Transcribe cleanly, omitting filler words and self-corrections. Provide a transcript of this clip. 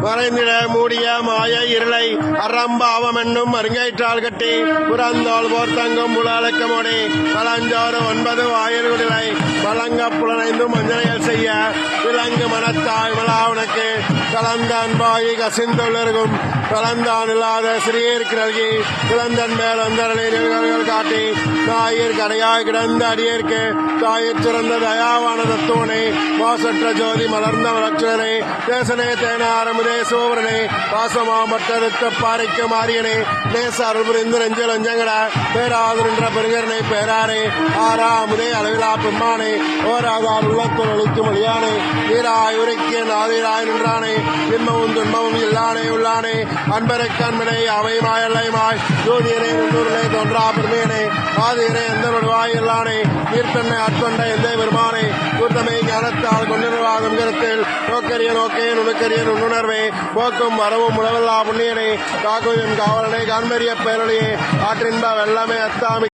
மறைந்திட மூடிய மாய இருளை அறம்பாவம் என்னும் அருங்கேற்றால் கட்டி புறந்தோல் போர்த்தங்கும் புலக்கமோடி பழஞ்சோறு 9 வாயில்குடிலை வழங்க புலனைந்து மஞ்சளையல் செய்ய விலங்கு மனத்தாய் மலாவனுக்கு கலந்த அன்பாகி கசிந்துள்ளிருக்கும் கலந்தான் இல்லாத சிறியருக்கு நல்கி இளந்தன் மேல் அந்தரலை நிகழ்கள் காட்டி தாயிற் கடையாய் கிடந்த அடியேற்கு தாயிற் சிறந்த தயாவான தத்துவனே மாசற்ற ஜோதி மலர்ந்த வளர்ச்சியனே தேசனே தேனாரமுதே சோவரனே பாசமாமட்டறுத்த பாறைக்கு மாறியனே நேச அருள் புரிந்து நெஞ்சில் அஞ்சங்கட பேராதுன்ற பெருங்கரனை பேராரே ஆறாமுதே அளவிலா பெம்மானே ஓராதார் உள்ளத்தில் ஒழிக்கும் மொழியானே நீராய் உரைக்கிய நாதிராய் நின்றானே இன்பமும் துன்பமும் இல்லானே உள்ளானே அன்பருக்கு அன்பனை அவை மாயல்லைமாய் ஜோதியனே முன்னூரிலே தோன்றா பெருமையனே ஆதியனே எந்த நடுவாய் இல்லானே நீர்த்தன்னை ஆட்கொண்ட எந்த பெருமானே கூட்டமை ஞானத்தால் கொண்டிருவாகும் கருத்தில் நோக்கரிய நோக்கே நுணுக்கரிய நுண்ணுணர்வே போக்கும் வரவும் உணவல்லா புண்ணியனே காக்குவின் காவலனை காண்பரிய பேரொழியே ஆற்றின்ப வெள்ளமே அத்தாமி